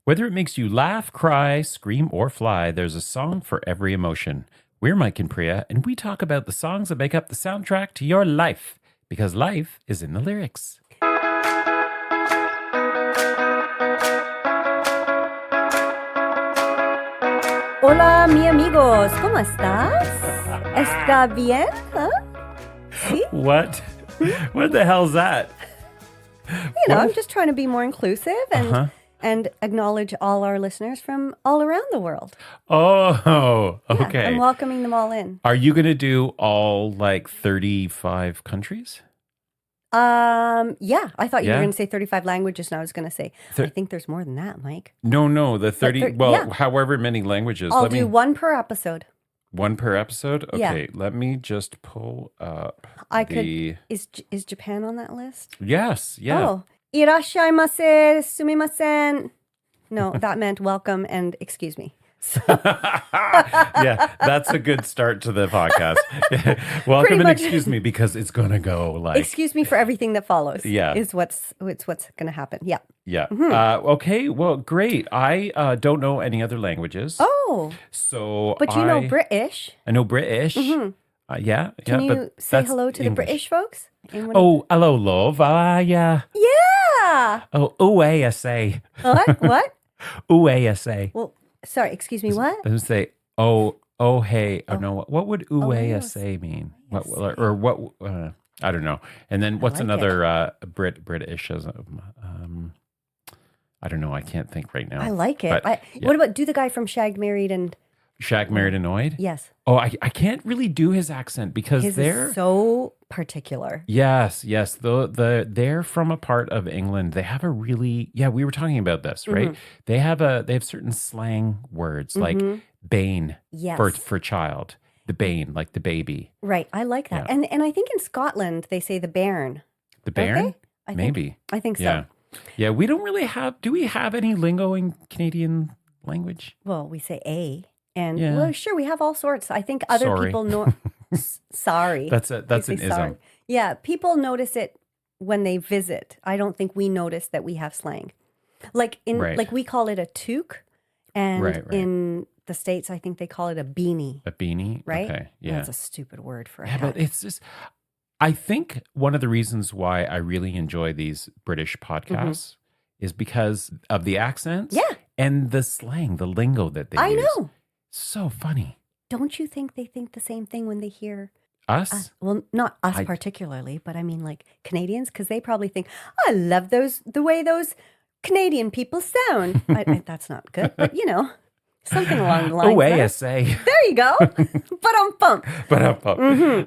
Whether it makes you laugh, cry, scream, or fly, there's a song for every emotion. We're Mike and Priya, and we talk about the songs that make up the soundtrack to your life, because life is in the lyrics. Hola, mi amigos. ¿Cómo estás? ¿Está bien? Huh? ¿Sí? What the hell's that? I'm just trying to be more inclusive and acknowledge all our listeners from all around the world. Oh, okay. Yeah, I'm welcoming them all in. Are you going to do all 35 countries? Yeah, I thought you were going to say 35 languages, and I was going to say, I think there's more than that, Mike. No, the 30, however many languages. I'll do one per episode. One per episode? Okay, Yeah. let me just pull up Is Japan on that list? Yes, yeah. Oh, irashaimase, sumimasen. No, that meant welcome and excuse me. Yeah, that's a good start to the podcast. Welcome and excuse me, because it's going to go like... Excuse me for everything that follows. Yeah. Is what's going to happen. Yeah. Yeah. Okay, well, great. I don't know any other languages. Oh. So But you know British. I know British. Yeah. Can you but say that's hello to English. the British folks? Oh, hello, love. Yeah. Yeah. Oh, ASA. What? UASA. Well, sorry, excuse me, what? Doesn't say, hey. Oh, no. What would UASA mean? What? I don't know. And then what's another British? I don't know. I can't think right now. I like it. But, What about do the guy from Shagged, Married, and... Shagged, Married, Annoyed? Yes. Oh, I can't really do his accent because they're... is so particular. Yes. They're from a part of England. They have a really... Yeah, we were talking about this, right? They have certain slang words like bane for child. The bane, like the baby. Right. I like that. Yeah. And I think in Scotland they say the bairn. The bairn? Maybe. I think so. Yeah. Yeah, we don't really have... Do we have any lingo in Canadian language? Well, we say a. And Yeah. well, sure, we have all sorts. I think other people know. Sorry. That's an ism. Sorry. Yeah, people notice it when they visit. I don't think we notice that we have slang. Like we call it a toque, and in the States, I think they call it a beanie. A beanie? Right? Okay, yeah. That's a stupid word for a Yeah, hat. but it's just... I think one of the reasons why I really enjoy these British podcasts is because of the accents and the slang, the lingo that they use. I know. So funny. Don't you think they think the same thing when they hear Us? well, not us particularly, but I mean like Canadians, because they probably think, I love the way those Canadian people sound. That's not good, but something along the lines. OASA. There you go. Ba-dum-bump.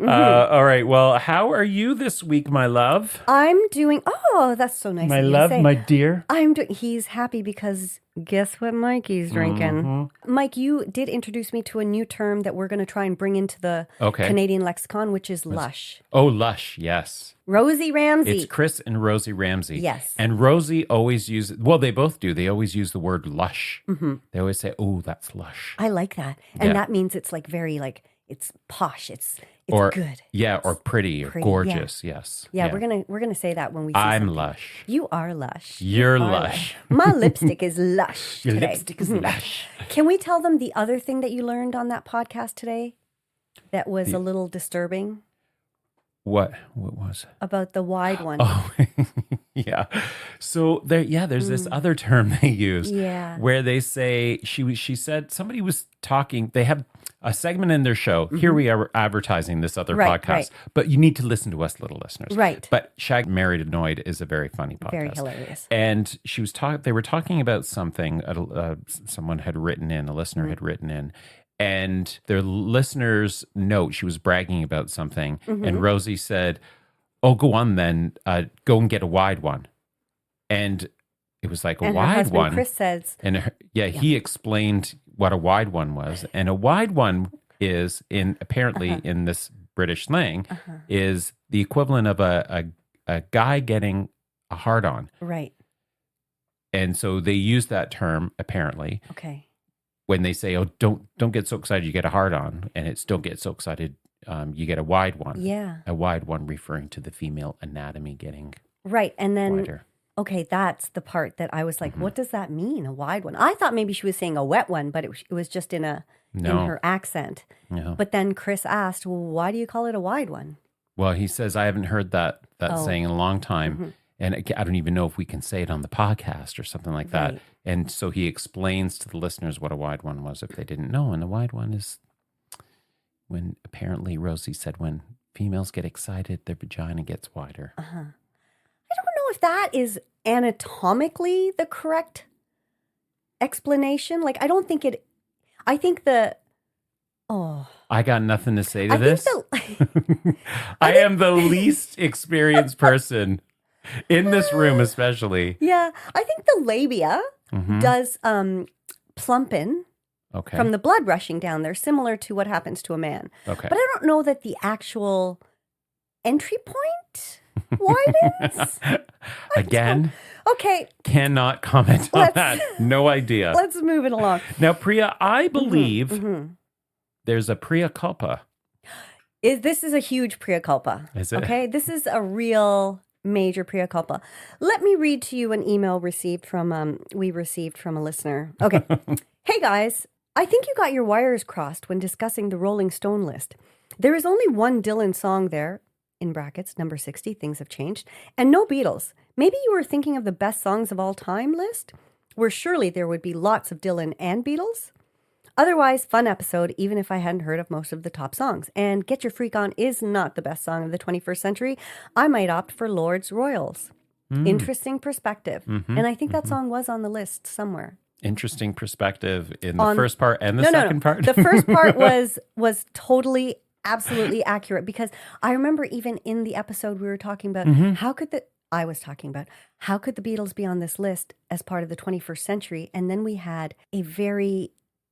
All right. Well, how are you this week, my love? I'm doing, that's so nice My of you love, to say. my dear. He's happy because guess what Mikey's drinking? Mike, you did introduce me to a new term that we're going to try and bring into the Canadian lexicon, which is lush. Oh, lush. Yes. Rosie Ramsey. It's Chris and Rosie Ramsey. Yes. And Rosie always they both do. They always use the word lush. They always say, oh, that's lush. I like that. And that means it's like very it's posh. It's good. Yeah, or pretty or gorgeous. Yeah. Yes. Yeah, we're gonna say that when we see I'm something. lush. You are lush. You're lush. My lipstick is lush Your today. lipstick is lush. Can we tell them the other thing that you learned on that podcast today that was a little disturbing? What was? About the wide one. Oh, yeah. So there's this other term they use where they say, she said, somebody was talking, they have a segment in their show. Here we are advertising this other podcast, but you need to listen to us, little listeners. Right. But Shagged, Married, Annoyed is a very funny podcast. Very hilarious. And they were talking about something someone had written in, a listener had written in, and their listener's note, she was bragging about something, and Rosie said, oh, go on then, go and get a wide one. And it was like, a wide her husband, one? Chris says. And he explained what a wide one was. And a wide one is, apparently in this British slang, is the equivalent of a guy getting a hard-on. Right. And so they use that term, apparently. Okay. When they say, oh, don't get so excited, you get a hard on, and it's don't get so excited, you get a wide one. Yeah. A wide one referring to the female anatomy getting right. And then wider. Okay, that's the part that I was like, what does that mean, a wide one? I thought maybe she was saying a wet one, but it was just in her accent. No. But then Chris asked, well, why do you call it a wide one? Well, he says, I haven't heard that saying in a long time. And I don't even know if we can say it on the podcast or something like that. And so he explains to the listeners what a wide one was if they didn't know. And the wide one is when apparently Rosie said when females get excited, their vagina gets wider. I don't know if that is anatomically the correct explanation. Like, I don't think it, I think I got nothing to say to this. I am the least experienced person in this room, especially. Yeah, I think the labia does plump in from the blood rushing down there, similar to what happens to a man. Okay. But I don't know that the actual entry point widens. Again, okay. Cannot comment on that. No idea. Let's move it along. Now, Priya, I believe there's a Priya culpa. This is a huge Priya culpa. Is it? Okay, this is a real major Priya culpa. Let me read to you an email we received from a listener. Okay. Hey guys, I think you got your wires crossed when discussing the Rolling Stone list. There is only one Dylan song there, in brackets, number 60, things have changed, and no Beatles. Maybe you were thinking of the best songs of all time list, where surely there would be lots of Dylan and Beatles? Otherwise, fun episode, even if I hadn't heard of most of the top songs. And Get Your Freak On is not the best song of the 21st century. I might opt for Lord's Royals. Interesting perspective. And I think that song was on the list somewhere. Interesting perspective in the first part and the second part? The first part was totally, absolutely accurate, because I remember even in the episode we were talking about, how could the Beatles be on this list as part of the 21st century? And then we had a very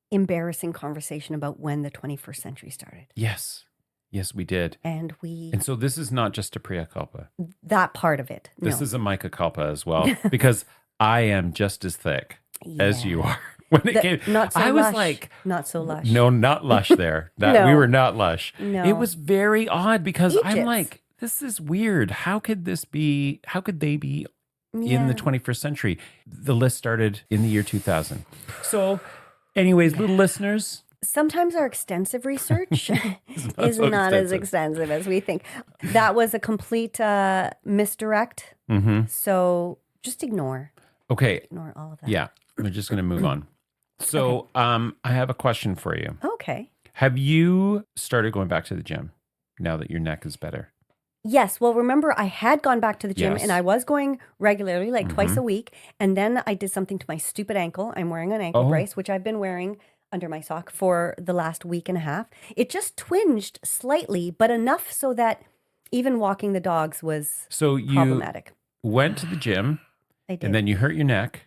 embarrassing conversation about when the 21st century started. Yes, we did. And so this is not just a Priya culpa. That part of it. This is a Micah culpa as well, because I am just as thick as you are. When it came, not so I lush. was like, not so lush. No, not lush there. We were not lush. No. It was very odd because Egypt. I'm like, this is weird. How could they be in the 21st century? The list started in the year 2000. So anyways, little listeners. Sometimes our extensive research is not as extensive as we think. That was a complete misdirect. So just ignore. Okay. Ignore all of that. Yeah. We're just going to move on. So I have a question for you. Okay. Have you started going back to the gym now that your neck is better? Yes. Well, remember, I had gone back to the gym and I was going regularly, like twice a week. And then I did something to my stupid ankle. I'm wearing an ankle brace, which I've been wearing under my sock for the last week and a half. It just twinged slightly, but enough so that even walking the dogs was problematic. Went to the gym. I did. And then you hurt your neck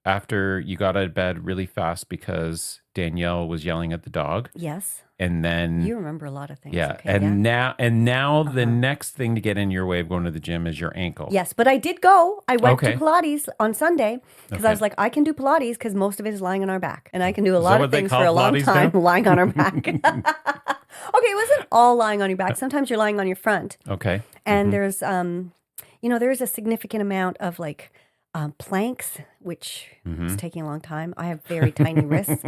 after you got out of bed really fast because Danielle was yelling at the dog. Yes. And then you remember a lot of things. Yeah. Okay, now the next thing to get in your way of going to the gym is your ankle. Yes, but I did go. I went to Pilates on Sunday because I was like, I can do Pilates because most of it is lying on our back. And I can do a lot of things for a long time lying on our back. Okay, it wasn't all lying on your back. Sometimes you're lying on your front. Okay. And there's there's a significant amount of like planks, which is taking a long time. I have very tiny wrists.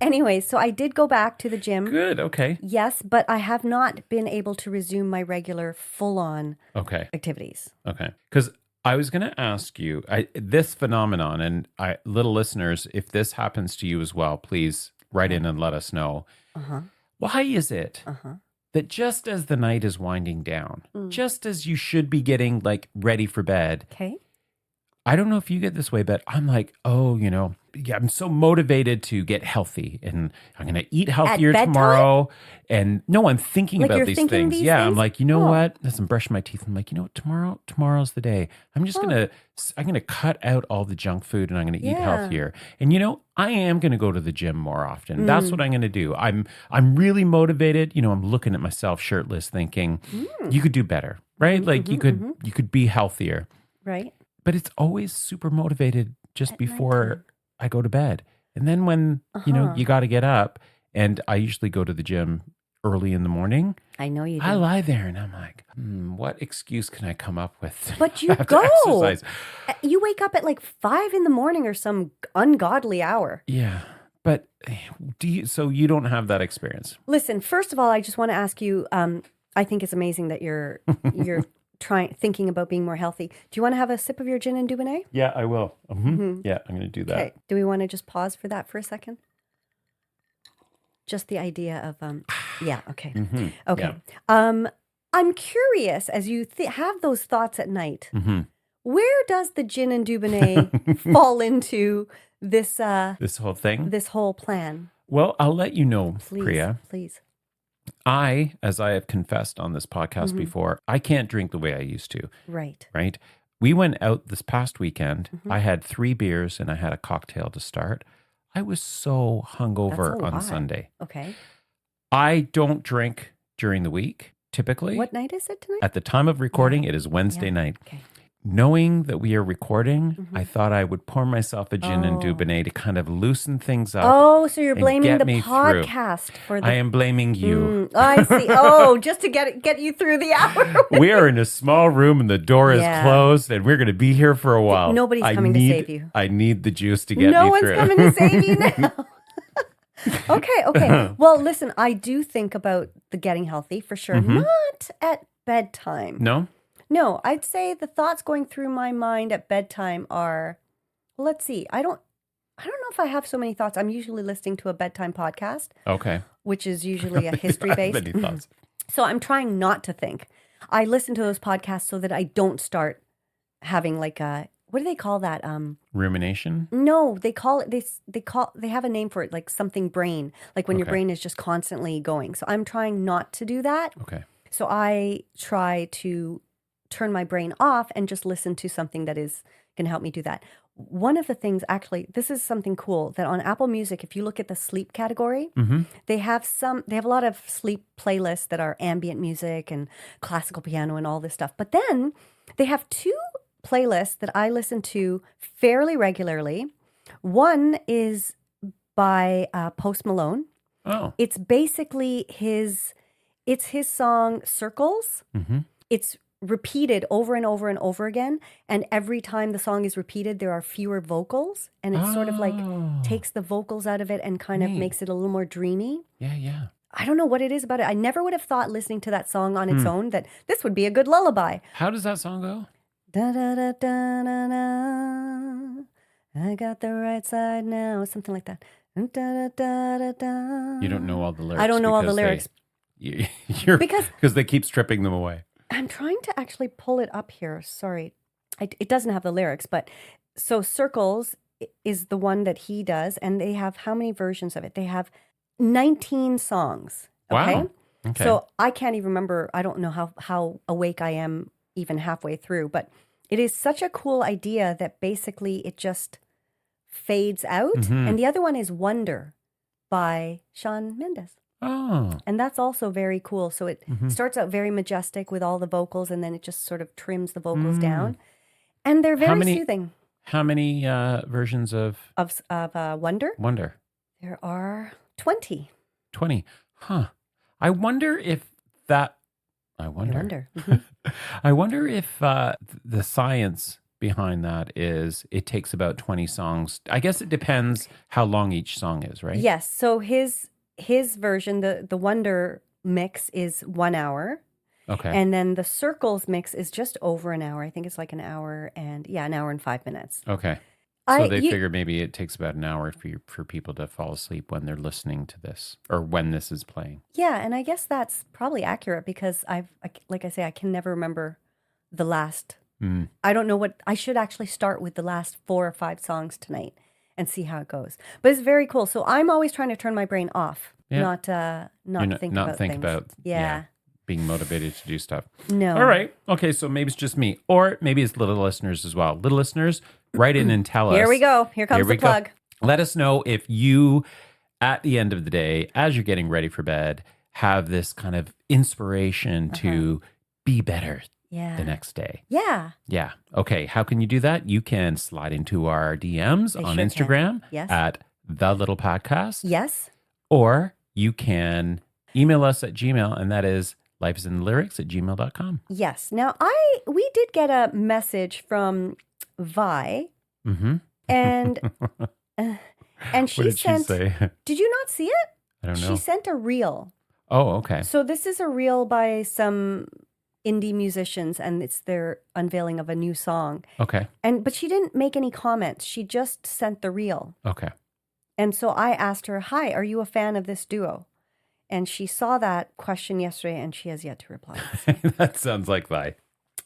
Anyway, so I did go back to the gym. Good, okay. Yes, but I have not been able to resume my regular full-on activities. Okay. Because I was going to ask you, this phenomenon, and little listeners, if this happens to you as well, please write in and let us know. Why is it that just as the night is winding down, just as you should be getting like ready for bed, I don't know if you get this way, but I'm like, I'm so motivated to get healthy and I'm going to eat healthier tomorrow. And no, I'm thinking about these things. I'm like, you know what? As I'm brushing my teeth, I'm like, you know what? Tomorrow's the day. I'm going to cut out all the junk food and I'm going to eat healthier. And I am going to go to the gym more often. That's what I'm going to do. I'm really motivated. I'm looking at myself shirtless thinking, you could do better, right? Like you could be healthier. Right. But it's always super motivated just before I go to bed. And then when, you got to get up, and I usually go to the gym early in the morning. I know you do. I lie there and I'm like, what excuse can I come up with? But you go. Exercise? You wake up at like 5 a.m. or some ungodly hour. Yeah. But so you don't have that experience? Listen, first of all, I just want to ask you, I think it's amazing that you're thinking about being more healthy. Do you want to have a sip of your gin and Dubonnet? Yeah, I will. Yeah, I'm going to do that. Okay. Do we want to just pause for that for a second? Just the idea of, yeah, okay. Okay. Yeah. I'm curious, as you have those thoughts at night, where does the gin and Dubonnet fall into this whole thing? This whole plan? Well, I'll let you know, please, Priya. Please. As I have confessed on this podcast before, I can't drink the way I used to. Right. Right? We went out this past weekend. I had 3 beers and I had a cocktail to start. I was so hungover on Sunday. Okay. I don't drink during the week, typically. What night is it tonight? At the time of recording, it is Wednesday night. Okay. Knowing that we are recording, I thought I would pour myself a gin and Dubonnet to kind of loosen things up. Oh, so you're blaming the podcast for the... I am blaming you. I see. Oh, just to get you through the hour. We are in a small room and the door is closed and we're going to be here for a while. Nobody's coming to save you. I need the juice to get me through. No one's coming to save you now. Okay. Well, listen, I do think about the getting healthy for sure. Not at bedtime. No? No, I'd say the thoughts going through my mind at bedtime are, let's see, I don't know if I have so many thoughts. I'm usually listening to a bedtime podcast. Okay. Which is usually a history-based. Many thoughts. So I'm trying not to think. I listen to those podcasts so that I don't start having like a, what do they call that? Rumination? No, they call it, they have a name for it, like something brain, like when your brain is just constantly going. So I'm trying not to do that. Okay. So I try to turn my brain off and just listen to something that is going to help me do that. One of the things, actually, this is something cool, that on Apple Music, if you look at the sleep category, they have a lot of sleep playlists that are ambient music and classical piano and all this stuff. But then they have 2 playlists that I listen to fairly regularly. One is by Post Malone. Oh. It's basically his song Circles. It's repeated over and over and over again, and every time the song is repeated there are fewer vocals, and it sort of like takes the vocals out of it and kind of makes it a little more dreamy. Yeah. I don't know what it is about it. I never would have thought, listening to that song on its own, that this would be a good lullaby. How does that song go? Da da da da da da. I got the right side now, something like that. Da da da da da. You don't know all the lyrics. I don't know all the lyrics. Because they keep stripping them away. I'm trying to actually pull it up here. Sorry. It doesn't have the lyrics, but so Circles is the one that he does, and they have how many versions of it? They have 19 songs. Okay? Wow. Okay. So I can't even remember. I don't know how awake I am even halfway through, but it is such a cool idea that basically it just fades out. And the other one is Wonder by Shawn Mendes. Oh. And that's also very cool. So it starts out very majestic with all the vocals, and then it just sort of trims the vocals down. And they're very soothing. How many versions of Wonder? Wonder. There are 20. 20. Huh. I wonder if that... I wonder if the science behind that is it takes about 20 songs. I guess it depends how long each song is, right? Yes. So his version, the Wonder mix, is 1 hour. Okay. And then the Circles mix is just over an hour. I think it's like an hour and 5 minutes. Okay. So they figure maybe it takes about an hour for people to fall asleep when they're listening to this or when this is playing. Yeah, and I guess that's probably accurate because like I say, I can never remember the last. I don't know what I should actually start with the last 4 or 5 songs tonight and see how it goes. But it's very cool. So I'm always trying to turn my brain off, not think about things. Being motivated to do stuff. No. All right. Okay, so maybe it's just me. Or maybe it's little listeners as well. Little listeners, write in and tell us. Here we go. Here comes the plug. Let us know if you, at the end of the day, as you're getting ready for bed, have this kind of inspiration to be better the next day. Yeah. Yeah. Okay. How can you do that? You can slide into our DMs on Instagram at The Little Podcast. Yes. Or you can email us at Gmail, and that is lifeisinlyrics@gmail.com. Yes. Now, we did get a message from Vi, and she What did she sent. say? Did you not see it? I don't know. She sent a reel. Oh, okay. So this is a reel by some indie musicians, and it's their unveiling of a new song. Okay. But she didn't make any comments. She just sent the reel. Okay. And so I asked her, "Hi, are you a fan of this duo?" And she saw that question yesterday, and she has yet to reply. That sounds like Vi.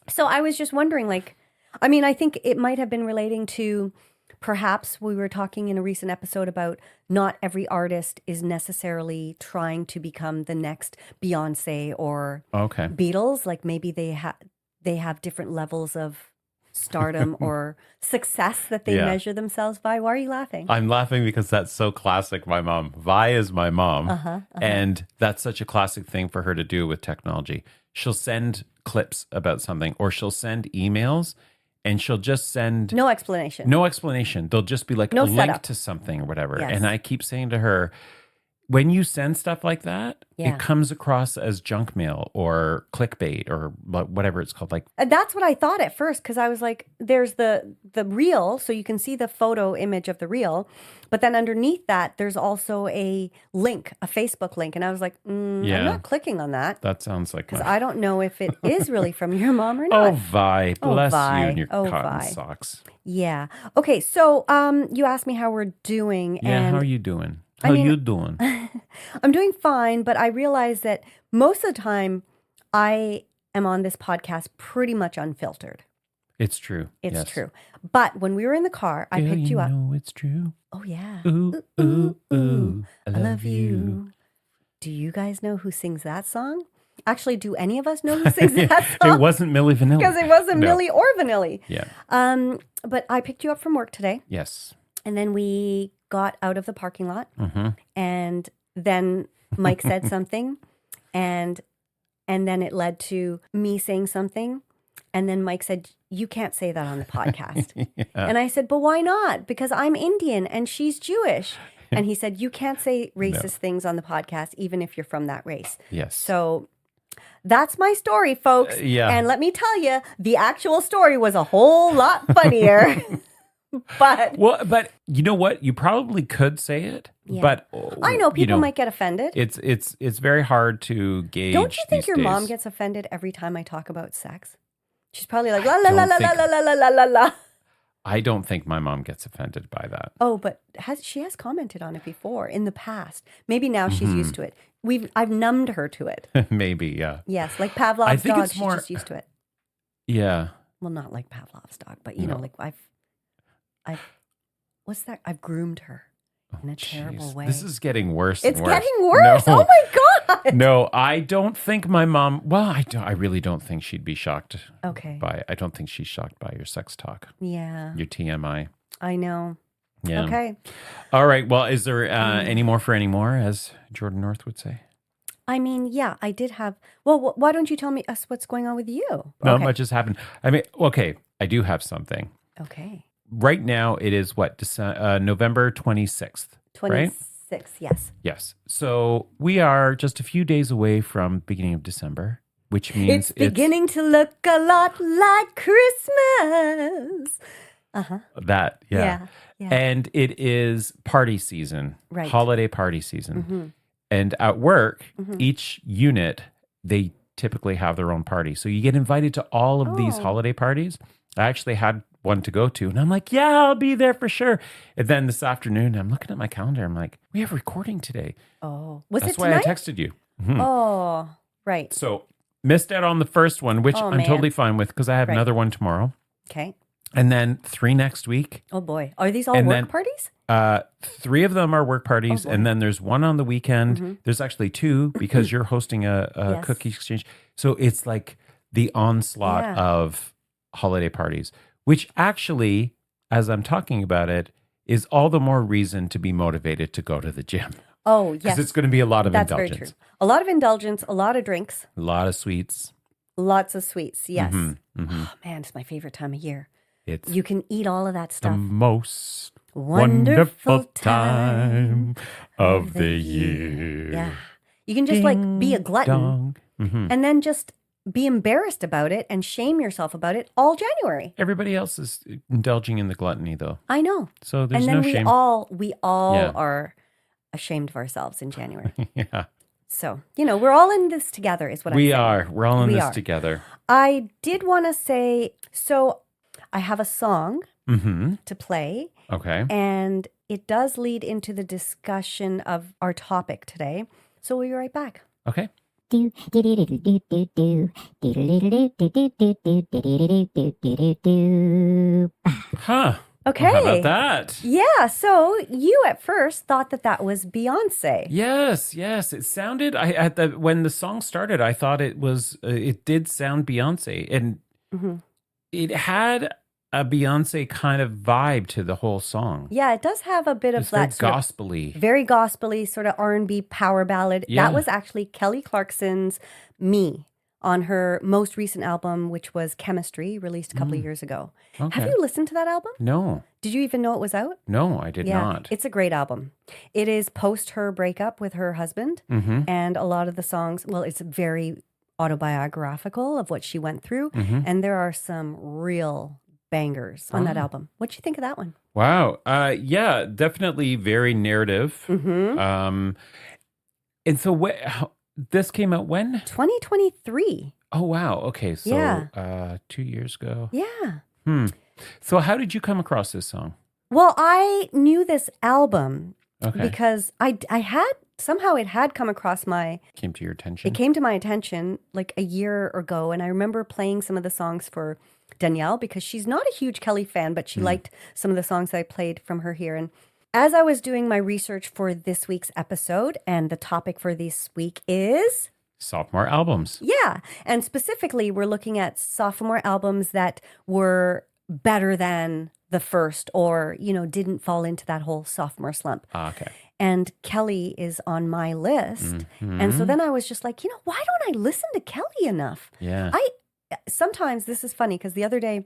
So I was just wondering, I think it might have been relating to perhaps we were talking in a recent episode about not every artist is necessarily trying to become the next Beyonce or Beatles. Like maybe they have different levels of stardom or success that they measure themselves by. Why are you laughing? I'm laughing because that's so classic my mom. Vi is my mom. And that's such a classic thing for her to do with technology. She'll send clips about something, or she'll send emails, and she'll just send no explanation. No explanation. They'll just be like a link to something or whatever. Yes. And I keep saying to her, when you send stuff like that, it comes across as junk mail or clickbait or whatever it's called. Like that's what I thought at first, because I was like, there's the reel, so you can see the photo image of the reel, but then underneath that, there's also a link, a Facebook link, and I was like, I'm not clicking on that. That sounds like because I don't know if it is really from your mom or not. Oh, Vi, bless you and your cotton socks. Yeah. Okay, so you asked me how we're doing. Yeah, and how are you doing? How you doing? I'm doing fine, but I realize that most of the time I am on this podcast pretty much unfiltered. It's true. It's true. But when we were in the car, I picked you up. No, it's true. Oh, yeah. Ooh, ooh, ooh. I love you. Do you guys know who sings that song? Actually, do any of us know who sings that song? It wasn't Milli Vanilli. Because it wasn't Milli or Vanilli. Yeah. But I picked you up from work today. Yes. And then we got out of the parking lot, and then Mike said something, and then it led to me saying something, and then Mike said, "You can't say that on the podcast." And I said, "But why not? Because I'm Indian and she's Jewish." And he said, "You can't say racist things on the podcast, even if you're from that race." Yes. So that's my story, folks. Yeah. And let me tell you, the actual story was a whole lot funnier. But you know what? You probably could say it, but I know people might get offended. It's very hard to gauge. Don't you think your mom gets offended every time I talk about sex? She's probably like la la la la la la la la la la. I don't think my mom gets offended by that. Oh, but she has commented on it before in the past. Maybe now she's used to it. I've numbed her to it. Maybe, yeah. Yes, like Pavlov's dog. She's just used to it. Yeah. Well, not like Pavlov's dog, but you know, like what's that? I've groomed her in a terrible way. This is getting worse. It's and worse. getting worse. No. Oh my God. No, I don't think my mom. Well, I really don't think she'd be shocked. Okay. I don't think she's shocked by your sex talk. Yeah. Your TMI. I know. Yeah. Okay. All right. Well, is there any more for any more, as Jordan North would say? I mean, yeah, I did have. Well, why don't you tell us what's going on with you? Not much has happened. I mean, okay, I do have something. Okay. Right now, it is November 26th. 26th, right? Yes. Yes. So we are just a few days away from beginning of December, which means it's beginning to look a lot like Christmas. That, yeah. And it is party season, right? Holiday party season. Mm-hmm. And at work, each unit, they typically have their own party. So you get invited to all of these holiday parties. I actually had one to go to, and I'm like, yeah, I'll be there for sure. And then this afternoon, I'm looking at my calendar. I'm like, we have a recording today. Oh, that's why I texted you. Mm-hmm. Oh, right. So missed out on the first one, which I'm totally fine with because I have another one tomorrow. Okay. And then 3 next week. Oh boy, are these all work parties? 3 of them are work parties, and then there's one on the weekend. Mm-hmm. There's actually 2 because you're hosting a cookie exchange. So it's like the onslaught of holiday parties, which actually, as I'm talking about it, is all the more reason to be motivated to go to the gym. Oh, yes. Because it's going to be a lot of indulgence. That's very true. A lot of indulgence, a lot of drinks. A lot of sweets. Lots of sweets, yes. Mm-hmm, mm-hmm. Oh, man, it's my favorite time of year. You can eat all of that stuff. The most wonderful time of the year. Yeah. You can just like be a glutton. and then just be embarrassed about it and shame yourself about it all January. Everybody else is indulging in the gluttony, though. I know. So there's no shame. And then we all Yeah. are ashamed of ourselves in January. Yeah. So, we're all in this together is what I'm saying. We are. We're all in this together. I did want to say, so I have a song to play. Okay. And it does lead into the discussion of our topic today. So we'll be right back. Okay. Huh. Okay. Well, how about that? Yeah. So you at first thought that was Beyonce. Yes. It sounded. When the song started, I thought it was. It did sound Beyonce, and it had a Beyonce kind of vibe to the whole song. Yeah, it does have a bit of that very gospel-y. Very gospel-y, sort of R&B power ballad. Yeah. That was actually Kelly Clarkson's Me on her most recent album, which was Chemistry, released a couple of years ago. Okay. Have you listened to that album? No. Did you even know it was out? No, I did not. It's a great album. It is post her breakup with her husband, and a lot of the songs, well, it's very autobiographical of what she went through, and there are some real bangers on that album. What'd you think of that one? Wow. Yeah, definitely very narrative. And so this came out when? 2023. Oh, wow. Okay. So 2 years ago. Yeah. So how did you come across this song? Well, I knew this album because I had, somehow it had come across Came to your attention? It came to my attention like a year ago. And I remember playing some of the songs for Danielle because she's not a huge Kelly fan, but she liked some of the songs that I played from her here. And as I was doing my research for this week's episode, and the topic for this week is sophomore albums. Yeah. And specifically, we're looking at sophomore albums that were better than the first or, didn't fall into that whole sophomore slump. Okay. And Kelly is on my list. And so then I was just like, why don't I listen to Kelly enough? Yeah. Sometimes this is funny because the other day,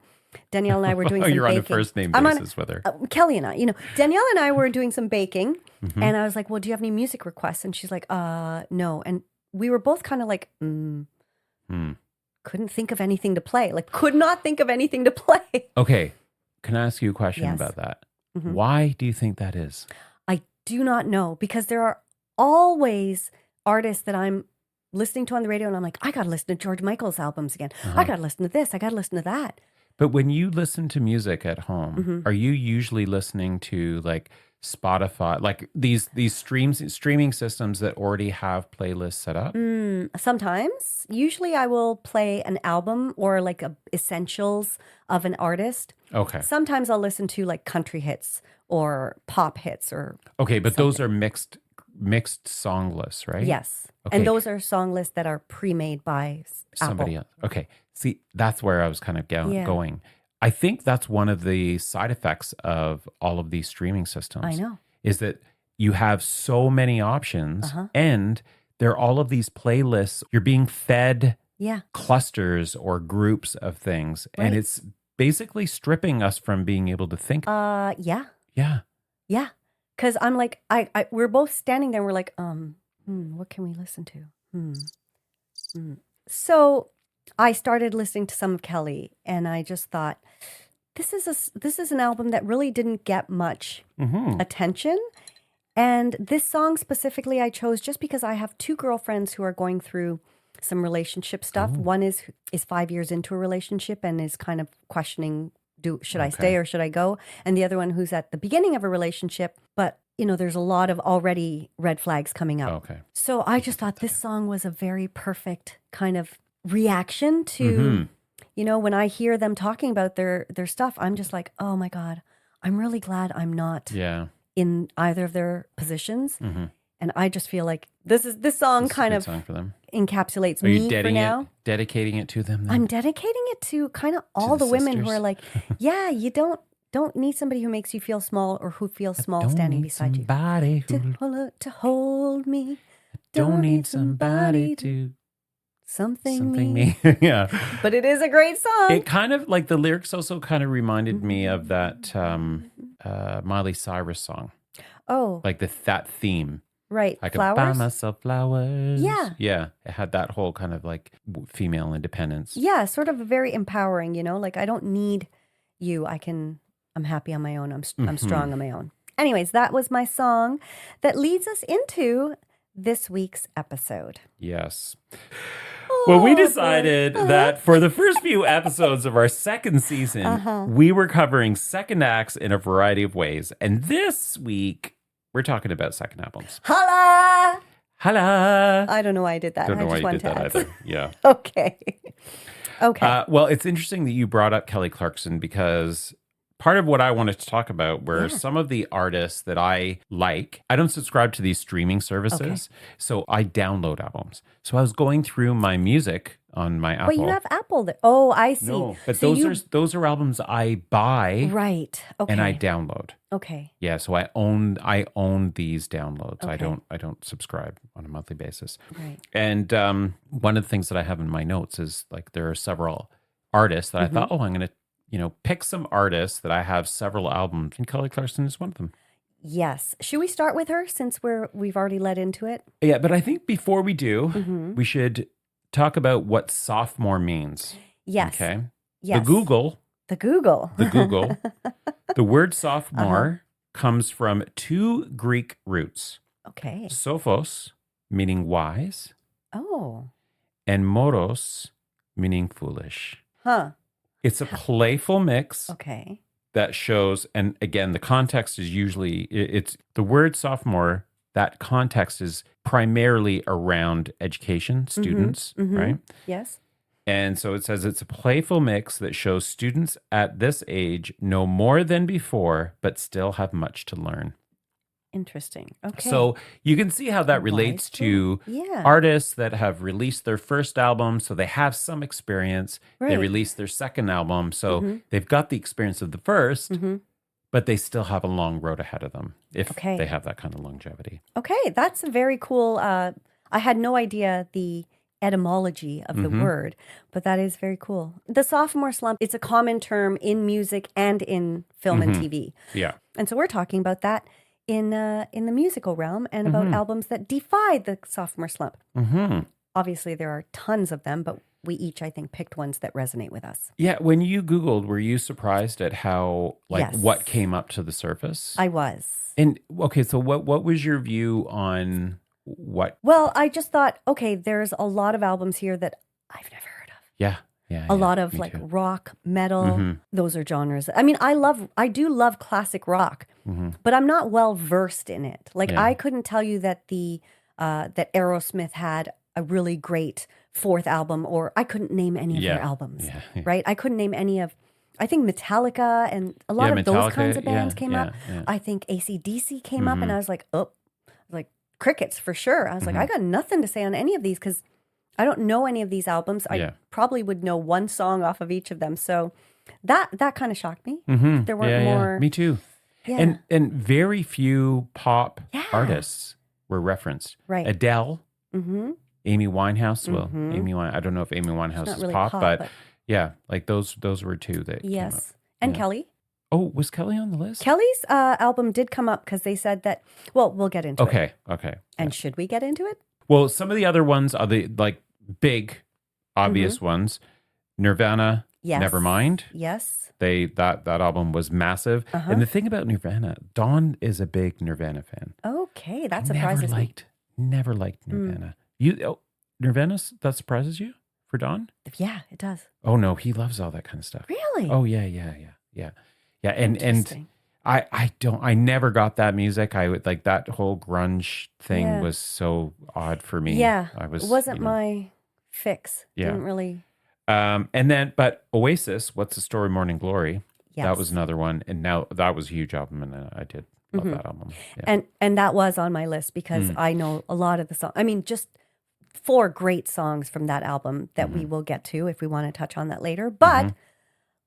Danielle and I were doing some You're baking. on a first name basis with her. Kelly and I, Danielle and I were doing some baking, and I was like, well, do you have any music requests? And she's like, no. And we were both kind of like, couldn't think of anything to play. Like, could not think of anything to play. Okay. Can I ask you a question about that? Why do you think that is? I do not know, because there are always artists that I'm listening to on the radio and I'm like, I got to listen to George Michael's albums again. I got to listen to this. I got to listen to that. But when you listen to music at home, are you usually listening to like Spotify, like these streaming systems that already have playlists set up? Sometimes. Usually I will play an album or like essentials of an artist. Okay. Sometimes I'll listen to like country hits or pop hits or okay, but something. Those are mixed song lists, right? Yes. Okay. And those are song lists that are pre-made by somebody Apple. else. Okay. See, that's where I was kind of going. I think that's one of the side effects of all of these streaming systems. I know. Is that you have so many options and there are all of these playlists. You're being fed clusters or groups of things. Right. And it's basically stripping us from being able to think. Yeah. Yeah. Yeah. Because I'm like, we're both standing there and we're like, what can we listen to? So I started listening to some of Kelly, and I just thought, this is an album that really didn't get much attention. And this song specifically I chose just because I have two girlfriends who are going through some relationship stuff. One is 5 years into a relationship and is kind of questioning, should I stay or should I go? And the other one who's at the beginning of a relationship, but there's a lot of already red flags coming up. Okay. So I just thought this song was a very perfect kind of reaction to, when I hear them talking about their stuff, I'm just like, oh my God, I'm really glad I'm not in either of their positions. And I just feel like this song kind of song for them. Encapsulates me for now. Dedicating it to them then? I'm dedicating it to kind of all the women sisters. who are like, yeah, you don't need somebody who makes you feel small or who feels small standing beside you. To hold me. Don't need somebody to something me. Yeah. But it is a great song. It kind of like the lyrics also kind of reminded me of that Miley Cyrus song. Oh. Like that theme. Right. I could Flowers? buy myself flowers. Yeah. Yeah. It had that whole kind of like female independence. Yeah, sort of very empowering, like I don't need you. I'm happy on my own. I'm strong on my own. Anyways, that was my song that leads us into this week's episode. Yes. Well, we decided that for the first few episodes of our second season, we were covering second acts in a variety of ways. And this week, we're talking about second albums. Holla! Holla! I don't know why I did that. Don't know why I just you did that either. Yeah. Okay. Okay. Well, it's interesting that you brought up Kelly Clarkson because part of what I wanted to talk about were some of the artists that I like. I don't subscribe to these streaming services, so I download albums. So I was going through my music on my Apple. But you have Apple. Oh, I see. No, but so those are albums I buy, right? Okay, and I download. Okay, Yeah, so I own these downloads. Okay. I don't subscribe on a monthly basis. Right. And one of the things that I have in my notes is like there are several artists that I thought, I'm going to pick some artists that I have several albums, and Kelly Clarkson is one of them. Yes. Should we start with her since we've already led into it? Yeah, but I think before we do, we should talk about what sophomore means. Yes. Okay. Yes. The Google. The word sophomore comes from two Greek roots. Okay. Sophos, meaning wise. Oh. And moros, meaning foolish. Huh. It's a playful mix. Okay. That shows, and again, the context is usually, it's the word sophomore, that context is primarily around education, students, right? Yes. And so it says it's a playful mix that shows students at this age know more than before, but still have much to learn. Interesting. Okay. So you can see how that relates to artists that have released their first album. So they have some experience. Right. They released their second album. So they've got the experience of the first, but they still have a long road ahead of them if they have that kind of longevity. Okay. That's very cool. I had no idea the etymology of the word, but that is very cool. The sophomore slump, it's a common term in music and in film and TV. Yeah. And so we're talking about that in the musical realm and about albums that defied the sophomore slump. Obviously, there are tons of them, but we each, I think, picked ones that resonate with us. Yeah. When you Googled, were you surprised at how, what came up to the surface? I was. And, okay, so what was your view on what? Well, I just thought, okay, there's a lot of albums here that I've never heard of. Yeah. A lot of like rock, metal, those are genres. I mean, I do love classic rock, but I'm not well versed in it. Like I couldn't tell you that that Aerosmith had a really great fourth album, or I couldn't name any of their albums, right? I couldn't name any of, I think Metallica and a lot of those kinds of bands came up. I think AC/DC came up and I was like, like crickets for sure. I was like, I got nothing to say on any of these because I don't know any of these albums. I probably would know one song off of each of them. So that kind of shocked me. There weren't more. Yeah. Me too. Yeah. And very few pop artists were referenced. Right. Adele, Amy Winehouse. Well, I don't know if Amy Winehouse is really pop, but yeah, like those were two that came up. And Kelly. Oh, was Kelly on the list? Kelly's album did come up because they said that, well, we'll get into it. Okay. And should we get into it? Well, some of the other ones are the big, obvious ones. Nirvana, Nevermind. Yes. That album was massive. And the thing about Nirvana, Dawn is a big Nirvana fan. Okay, that surprises me. Never liked Nirvana. Nirvana, that surprises you for Dawn? Yeah, it does. Oh no, he loves all that kind of stuff. Really? Oh yeah. And I never got that music. I would like that whole grunge thing was so odd for me. Yeah. It wasn't my fix. Yeah. Didn't really. But Oasis, What's the Story, Morning Glory? Yes. That was another one. And now that was a huge album. And I did love that album. Yeah. And that was on my list because I know a lot of the songs. I mean, just 4 great songs from that album that we will get to if we want to touch on that later. But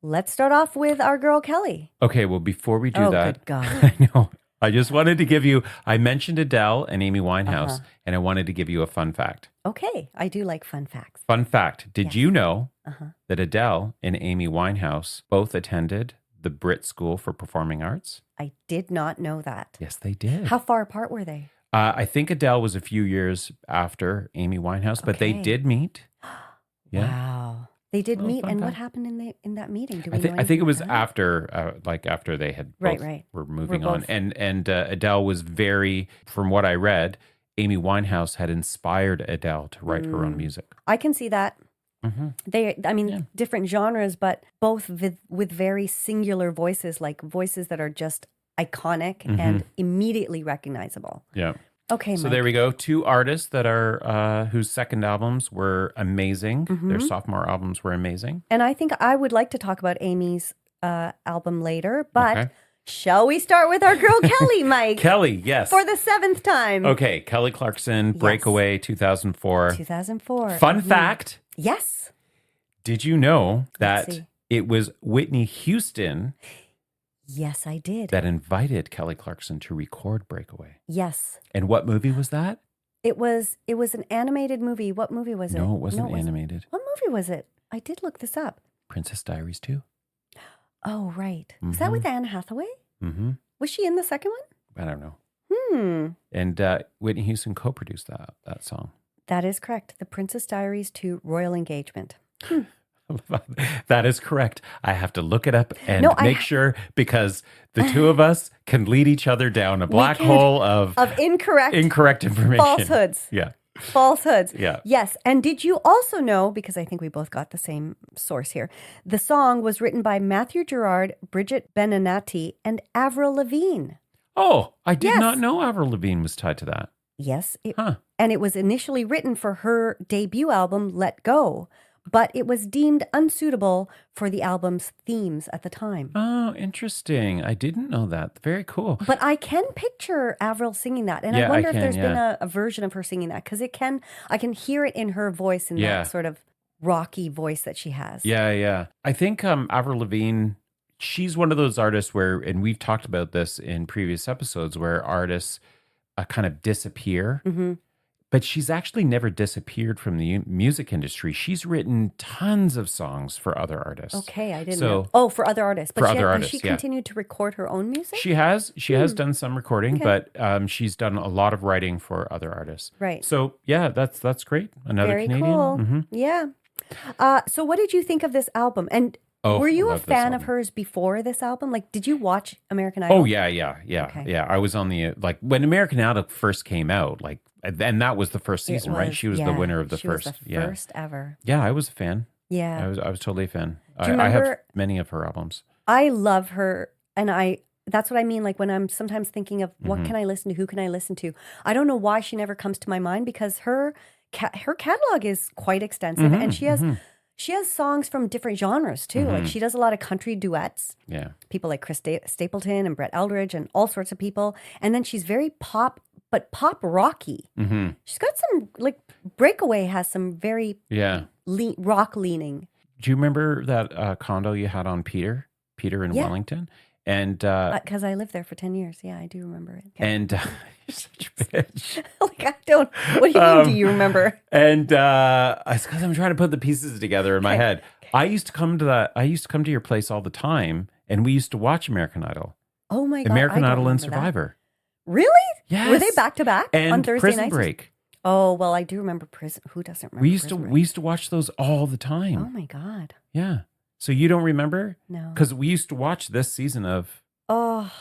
let's start off with our girl, Kelly. Okay, well, before we do that, good God. I know. I just wanted to give you, I mentioned Adele and Amy Winehouse, and I wanted to give you a fun fact. Okay, I do like fun facts. Fun fact. Did you know that Adele and Amy Winehouse both attended the Brit School for Performing Arts? I did not know that. Yes, they did. How far apart were they? I think Adele was a few years after Amy Winehouse, but they did meet. Yeah. Wow. They did meet, and what happened in that meeting? Do we know? I think it was after, after they had both were moving on, and Adele was from what I read, Amy Winehouse had inspired Adele to write her own music. I can see that. Different genres, but both with very singular voices, like voices that are just iconic and immediately recognizable. Yeah. Okay, so Mike. There we go. 2 artists that are whose second albums were amazing. Their sophomore albums were amazing. And I think I would like to talk about Amy's album later, but shall we start with our girl Kelly, Mike? Kelly, yes. For the 7th time. Okay, Kelly Clarkson, Breakaway, 2004. 2004. Fun fact. Yes. Did you know that it was Whitney Houston? Yes, I did. That invited Kelly Clarkson to record Breakaway. Yes. And what movie was that? It was an animated movie. What movie was it? No, it wasn't animated. What movie was it? I did look this up. Princess Diaries 2. Oh, right. Was that with Anne Hathaway? Mm-hmm. Was she in the second one? I don't know. And Whitney Houston co-produced that song. That is correct. The Princess Diaries 2 Royal Engagement. That is correct. I have to look it up and make sure, because the two of us can lead each other down a black hole of incorrect information. Falsehoods. Yeah. Falsehoods. Yeah. Yes. And did you also know, because I think we both got the same source here, the song was written by Matthew Gerard, Bridget Benenati, and Avril Lavigne. Oh, I did not know Avril Lavigne was tied to that. Yes. And it was initially written for her debut album, Let Go, but it was deemed unsuitable for the album's themes at the time. Oh, interesting. I didn't know that. Very cool. But I can picture Avril singing that. And I wonder if there's been a version of her singing that, because I can hear it in her voice, in that sort of rocky voice that she has. Yeah, yeah. I think Avril Lavigne, she's one of those artists where, and we've talked about this in previous episodes, where artists kind of disappear. Mm-hmm. But she's actually never disappeared from the music industry. She's written tons of songs for other artists. Okay, I didn't know. Oh, for other artists. But has she continued to record her own music? She has. She has done some recording, but she's done a lot of writing for other artists. Right. So, yeah, that's great. Another Very Canadian. Cool. Mm-hmm. Yeah. So what did you think of this album? And were you a fan of hers before this album? Like, did you watch American Idol? Oh, yeah. Okay. Yeah, I was on the, when American Idol first came out, and that was the first season, right? She was the winner of the first. Was the first ever. Yeah, I was a fan. Yeah. I was totally a fan. Do you remember, I have many of her albums. I love her. And that's what I mean. Like, when I'm sometimes thinking of what can I listen to? Who can I listen to? I don't know why she never comes to my mind, because her catalog is quite extensive. And she has songs from different genres too. Like, she does a lot of country duets. Yeah. People like Chris Stapleton and Brett Eldridge and all sorts of people. And then she's very pop, but pop rocky. Mm-hmm. She's got some, like, Breakaway has some very rock leaning. Do you remember that condo you had on Peter in Wellington? And because I lived there for 10 years. Yeah, I do remember it. Okay. And you're such a bitch. Like, I don't. What do you mean? Do you remember? And it's because I'm trying to put the pieces together in my head. Okay. I used to come to your place all the time, and we used to watch American Idol. Oh my God! American Idol and Survivor. That. Really? Yes. Were they back to back on Thursday Prison nights? Break. Oh well, I do remember Prison. Who doesn't remember? We used to watch those all the time. Oh my God! Yeah. So you don't remember? No. Because we used to watch this season of. Oh,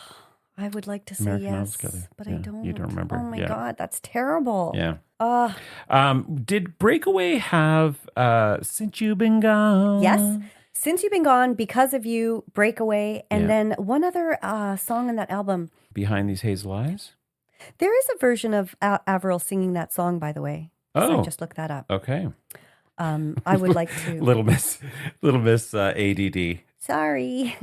I would like to say American yes, but I don't. You don't remember? Oh my God, that's terrible. Yeah. Did Breakaway have Since You've Been Gone? Yes. Since You've Been Gone, Because of You, Breakaway, and then one other song on that album. Behind These Hazel Eyes? There is a version of Avril singing that song, by the way. So I just looked that up. Okay. I would like to. Little Miss ADD. Sorry.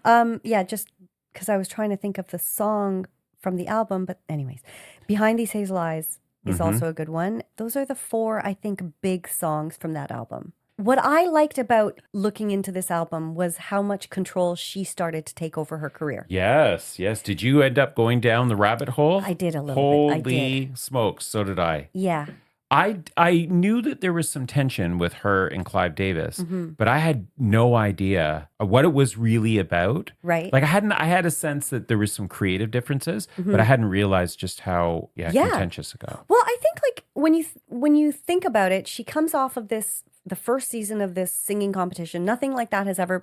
Just because I was trying to think of the song from the album. But anyways, Behind These Hazel Eyes is also a good one. Those are the 4, I think, big songs from that album. What I liked about looking into this album was how much control she started to take over her career. Yes. Did you end up going down the rabbit hole? I did a little bit. Holy smokes, so did I. Yeah. I knew that there was some tension with her and Clive Davis, but I had no idea what it was really about. Right. Like I had a sense that there was some creative differences, but I hadn't realized just how contentious it got. Well, I think like when you think about it, she comes off of the first season of this singing competition. Nothing like that has ever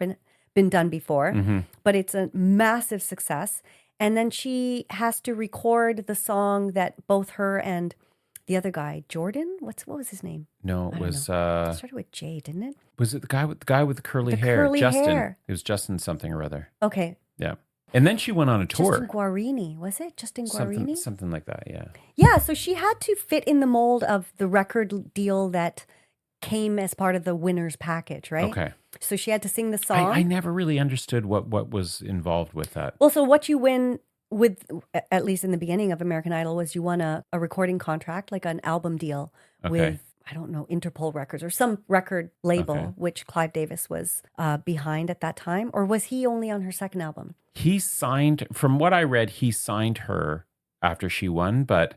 been done before, but it's a massive success. And then she has to record the song that both her and the other guy, Jordan, what was his name? No, it was it started with J, didn't it? Was it the guy with the curly hair? Curly Justin. hair. It was Justin something or other. Okay. Yeah. And then she went on a tour. Justin Guarini, was it? Justin Guarini? Something like that, yeah. Yeah, so she had to fit in the mold of the record deal that came as part of the winner's package, right? Okay. So she had to sing the song. I never really understood what was involved with that. Well, so what you win with, at least in the beginning of American Idol, was you won a recording contract, like an album deal with, I don't know, Interpol Records or some record label, which Clive Davis was behind at that time. Or was he only on her second album? He signed, from what I read, he signed her after she won, but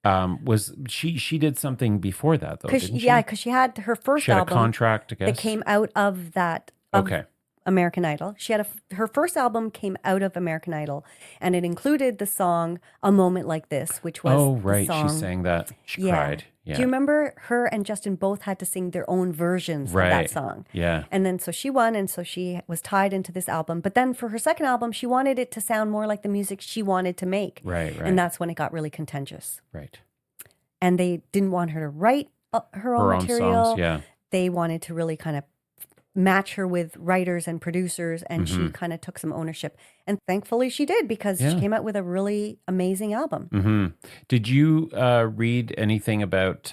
was she did something before that though, didn't she? Yeah, because she had her first album. She had a contract, I guess. That came out of that. American Idol. She had her first album came out of American Idol, and it included the song "A Moment Like This," which was the song. She sang that. She cried. Yeah. Do you remember her and Justin both had to sing their own versions of that song? Yeah. And then so she won, and so she was tied into this album. But then for her second album, she wanted it to sound more like the music she wanted to make. Right. And that's when it got really contentious. Right. And they didn't want her to write her own material. Songs, yeah. They wanted to really kind of match her with writers and producers, and she kind of took some ownership. And thankfully she did, because she came out with a really amazing album. Did you read anything about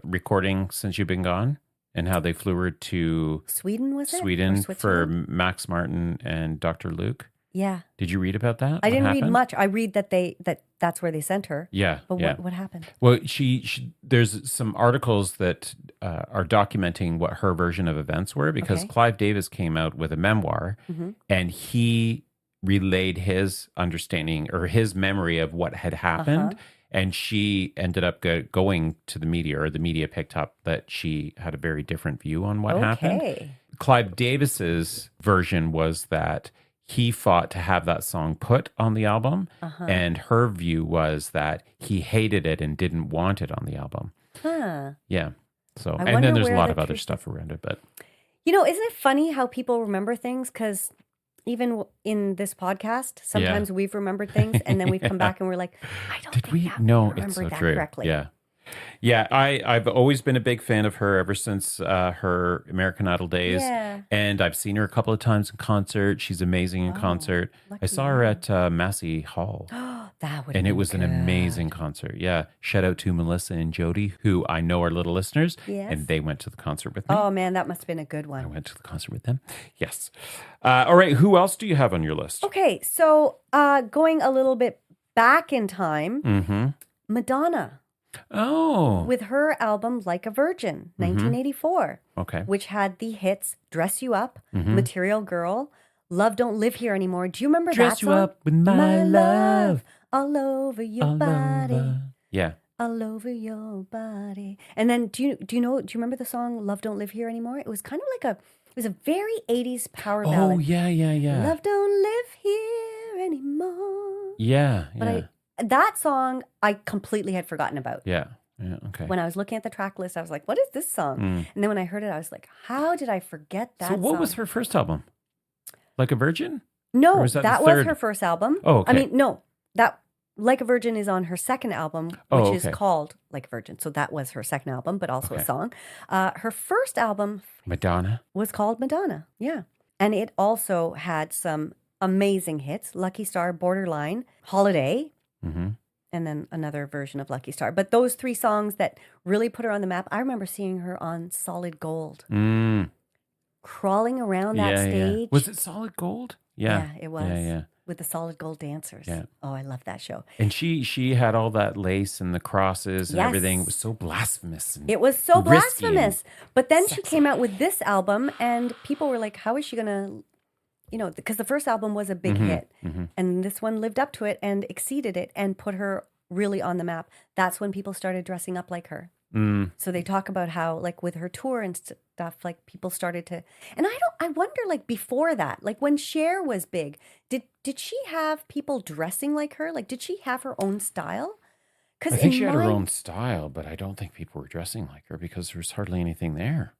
recording since you've been gone and how they flew her to Sweden, Sweden for Max Martin and Dr. Luke? Yeah. Did you read about that? I didn't read much. I read that that's where they sent her. Yeah. But what happened? Well, she there's some articles that are documenting what her version of events were, because Clive Davis came out with a memoir and he relayed his understanding or his memory of what had happened. And she ended up going to the media, or the media picked up that she had a very different view on what happened. Clive Davis's version was that he fought to have that song put on the album, and her view was that he hated it and didn't want it on the album. Yeah. So, and then there's a lot of other stuff around it, but isn't it funny how people remember things? Because even in this podcast, sometimes we've remembered things, and then we've come back and we're like, I don't think we remembered that correctly. Yeah. Yeah, I've always been a big fan of her ever since her American Idol days. Yeah. And I've seen her a couple of times in concert. She's amazing in concert. I saw her at Massey Hall. That would And it was good. an amazing concert. Yeah. Shout out to Melissa and Jody, who I know are little listeners. Yes. And they went to the concert with me. Oh, man, that must have been a good one. I went to the concert with them. Yes. All right. Who else do you have on your list? Okay. So going a little bit back in time, Madonna. Oh. With her album Like a Virgin, 1984. Okay. Which had the hits Dress You Up, Material Girl, Love Don't Live Here Anymore. Do you remember Dress that song? You Up with my love. All over your All body. over. Yeah. All over your body. And then do you remember the song Love Don't Live Here Anymore? It was kind of like it was a very 80s power ballad. Oh, yeah. Love don't live here anymore. Yeah. But that song I completely had forgotten about. Yeah, okay. When I was looking at the track list, I was like, what is this song? And then when I heard it, I was like, how did I forget that song? So what was her first album? Like a Virgin? No, Or was that the was third? her first album. Oh, okay. I mean, no, that Like a Virgin is on her second album, which is called Like a Virgin. So that was her second album, but also a song. Her first album, Madonna, was called Madonna. Yeah. And it also had some amazing hits, Lucky Star, Borderline, Holiday, and then another version of Lucky Star. But those three songs that really put her on the map, I remember seeing her on Solid Gold. Crawling around that stage. Yeah. Was it Solid Gold? Yeah, it was. Yeah. With the Solid Gold dancers. Yeah. Oh, I love that show. And she had all that lace and the crosses and everything. It was so blasphemous. And it was so risky blasphemous. But then she came out with this album, and people were like, how is she going to, because the first album was a big hit. And this one lived up to it and exceeded it and put her really on the map. That's when people started dressing up like her. So they talk about how, like, with her tour and stuff, like, people started to, and I wonder, like, before that, like, when Cher was big, did she have people dressing like her? Like, did she have her own style? I think she had her own style, but I don't think people were dressing like her because there's hardly anything there.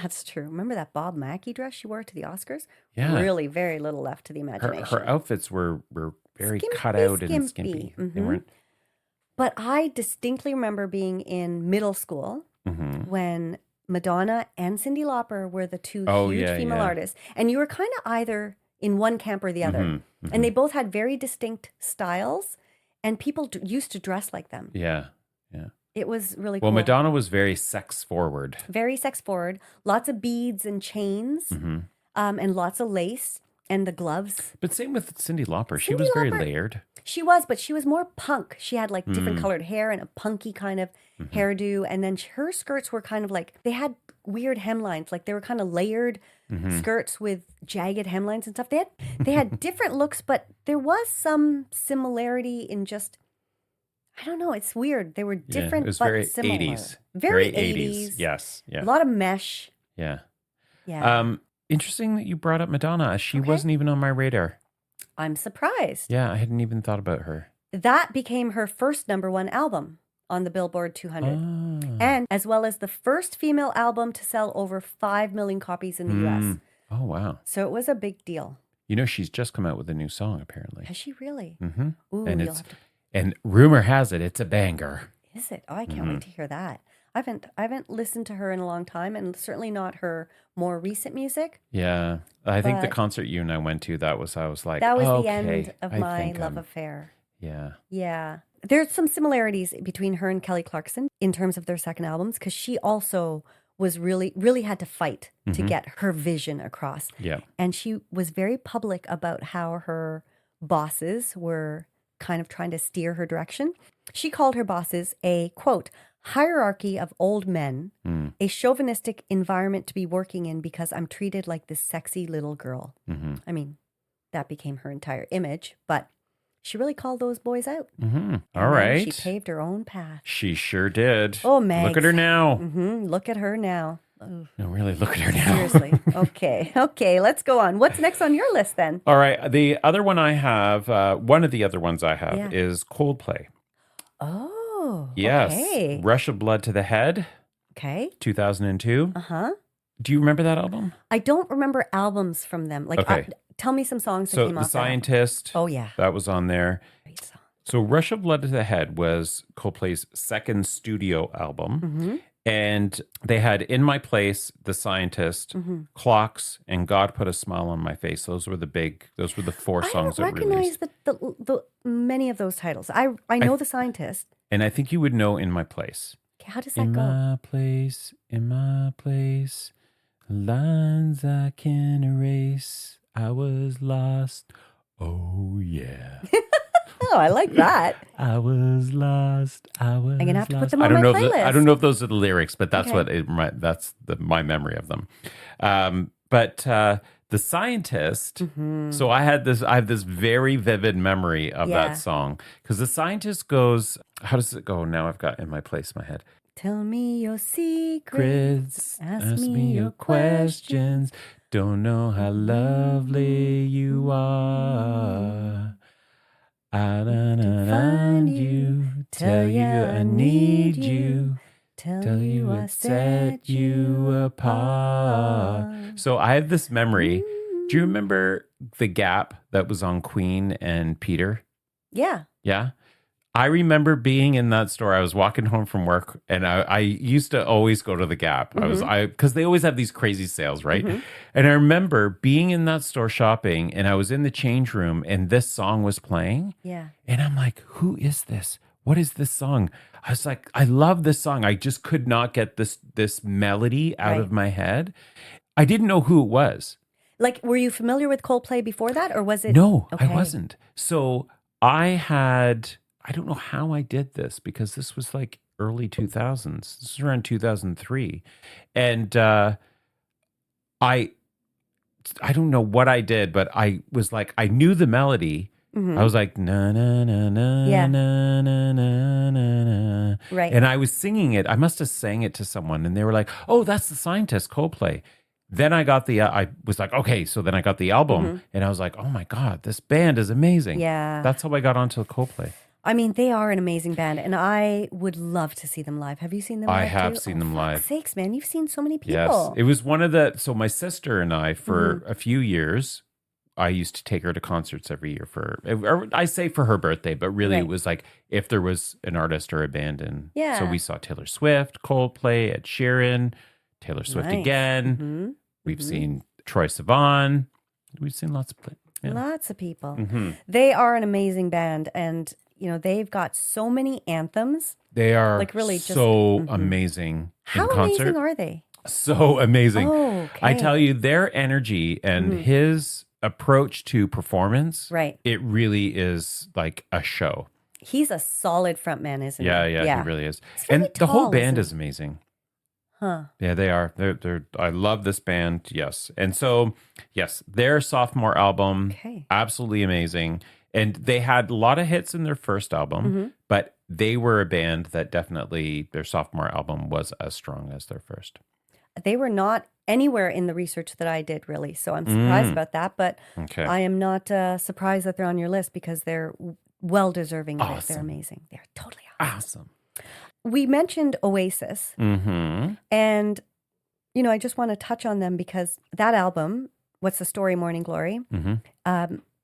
That's true. Remember that Bob Mackie dress she wore to the Oscars? Yeah. Really very little left to the imagination. Her outfits were very cut out and skimpy. They weren't. But I distinctly remember being in middle school when Madonna and Cyndi Lauper were the two huge female artists. And you were kind of either in one camp or the other. And they both had very distinct styles. And people used to dress like them. Yeah. It was really cool. Well, Madonna was very sex forward. Very sex forward. Lots of beads and chains and lots of lace and the gloves. But same with Cyndi Lauper. She was very layered. She was, but she was more punk. She had like different colored hair and a punky kind of hairdo. And then her skirts were kind of like, they had weird hemlines. Like they were kind of layered skirts with jagged hemlines and stuff. They had different looks, but there was some similarity in just, I don't know. It's weird. They were different, it was but very similar. 80s. Very 80s. Yes. Yeah. A lot of mesh. Yeah. Yeah. Interesting that you brought up Madonna. She wasn't even on my radar. I'm surprised. Yeah, I hadn't even thought about her. That became her first #1 album on the Billboard 200. And as well as the first female album to sell over 5 million copies in the US. Oh, wow. So it was a big deal. You know, she's just come out with a new song, apparently. Has she really? Mm-hmm. Ooh, and rumor has it, it's a banger. Is it? Oh, I can't wait to hear that. I haven't listened to her in a long time, and certainly not her more recent music. Yeah. I think the concert you and I went to, I was like, that was the end of my love affair. Yeah. Yeah. There's some similarities between her and Kelly Clarkson in terms of their second albums, because she also was really had to fight to get her vision across. Yeah. And she was very public about how her bosses were kind of trying to steer her direction. She called her bosses a, quote, hierarchy of old men, a chauvinistic environment to be working in because I'm treated like this sexy little girl. I mean, that became her entire image, but she really called those boys out. All right. She paved her own path. She sure did. Oh, Meg. Look at her now. Look at her now. No, really, look at her now. Seriously. Okay, let's go on. What's next on your list then? All right. The other one I have, one of the other ones I have is Coldplay. Oh, yes. Okay. Rush of Blood to the Head. Okay. 2002. Uh-huh. Do you remember that album? I don't remember albums from them. Like, tell me some songs that came off The Scientist. Oh, yeah. That was on there. Great song. So Rush of Blood to the Head was Coldplay's second studio album. And they had In My Place, The Scientist, Clocks, and God Put a Smile on My Face. Those were the four songs that were released. I don't recognize the many of those titles. I know The Scientist. And I think you would know In My Place. Okay, how does that go? In my place, lines I can erase. I was lost. Oh, yeah. Oh, I like that. I was lost. I'm going to have to put them on my playlist. I don't know if those are the lyrics, but that's my memory of them. But The Scientist. So I have this very vivid memory of that song, because The Scientist goes, how does it go? Now I've got In My Place in my head. Tell me your secrets. Ask me your questions. Don't know how lovely you are. I find you, tell you I need you, tell you I set you apart. So I have this memory. Do you remember the gap that was on Queen and Peter? Yeah. Yeah. I remember being in that store. I was walking home from work, and I used to always go to the Gap. Because they always have these crazy sales, right? And I remember being in that store shopping, and I was in the change room, and this song was playing. Yeah. And I'm like, who is this? What is this song? I was like, I love this song. I just could not get this melody out of my head. I didn't know who it was. Like, were you familiar with Coldplay before that, or was it? No, I wasn't. So I don't know how I did this, because this was like early 2000s. This was around 2003. And I don't know what I did, but I was like, I knew the melody. I was like, na na na na na na na na Right. And I was singing it. I must have sang it to someone and they were like, oh, that's the Scientist, Coldplay. Then I got I was like, okay, so then I got the album and I was like, oh my God, this band is amazing. Yeah. That's how I got onto Coldplay. I mean, they are an amazing band and I would love to see them live. Have you seen them live? I have too? seen them live. Sakes, man, you've seen so many people. Yes. It was one of so my sister and I, for a few years, I used to take her to concerts every year or I say for her birthday, but really it was like if there was an artist or a band. And so we saw Taylor Swift, Coldplay, Ed Sheeran, Taylor Swift again. We've seen Troye Sivan. We've seen lots of people. They are an amazing band. And, you know, they've got so many anthems. They are like really so amazing How in concert. amazing are they? So amazing. Oh, okay. I tell you, their energy and his approach to performance, it really is like a show. He's a solid frontman, isn't he? Yeah, he really is. And the whole band is amazing. Huh. Yeah, they are. They're I love this band. Yes. And so, yes, their sophomore album, absolutely amazing. And they had a lot of hits in their first album, but they were a band that definitely their sophomore album was as strong as their first. They were not anywhere in the research that I did, really. So I'm surprised about that. But I am not surprised that they're on your list because they're well deserving of it. They're amazing. They're totally awesome. We mentioned Oasis. And, you know, I just want to touch on them because that album, What's the Story, Morning Glory,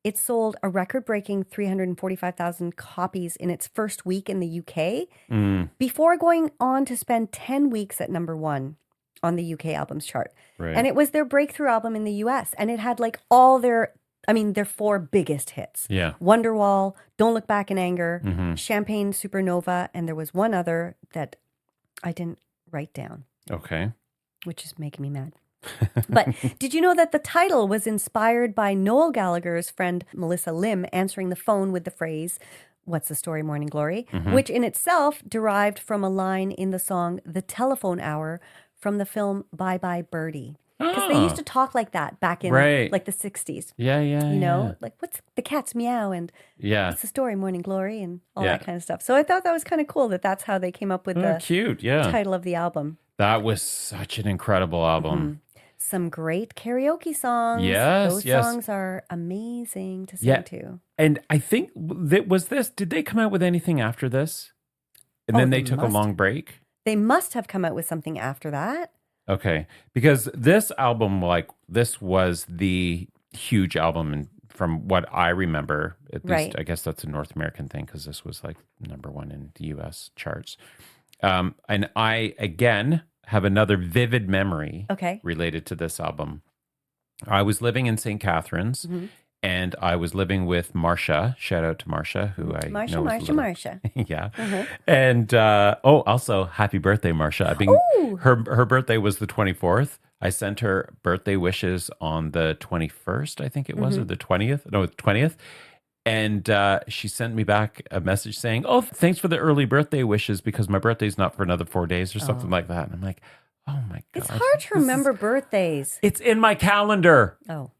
it sold a record-breaking 345,000 copies in its first week in the UK before going on to spend 10 weeks at number 1 on the UK albums chart. And it was their breakthrough album in the US. And it had like all their 4 biggest hits. Wonderwall, Don't Look Back in Anger, Champagne Supernova, and there was one other that I didn't write down. Okay. Which is making me mad. But did you know that the title was inspired by Noel Gallagher's friend Melissa Lim answering the phone with the phrase, "What's the Story, Morning Glory?" which in itself derived from a line in the song The Telephone Hour from the film Bye Bye Birdie. Because they used to talk like that back in like the 60s. Yeah. You know, like what's the cat's meow and what's the story, Morning Glory and all that kind of stuff. So I thought that was kind of cool that that's how they came up with the title of the album. That was such an incredible album. Some great karaoke songs. Yes, Those songs are amazing to sing to. And I think did they come out with anything after this? And then they took a long break? They must have come out with something after that. Okay. Because this album, this was the huge album. And from what I remember, at least, I guess that's a North American thing because this was like number 1 in the US charts. And I, again, have another vivid memory related to this album. I was living in St. Catharines and I was living with Marcia. Shout out to Marcia, who I know is Marcia. Yeah. And also happy birthday, Marcia. Her birthday was the 24th. I sent her birthday wishes on the 21st, I think it was, or the 20th. No, the 20th. And she sent me back a message saying, "Oh, thanks for the early birthday wishes because my birthday's not for another 4 days," or something like that. And I'm like, oh my God. It's hard to remember birthdays. It's in my calendar. Oh.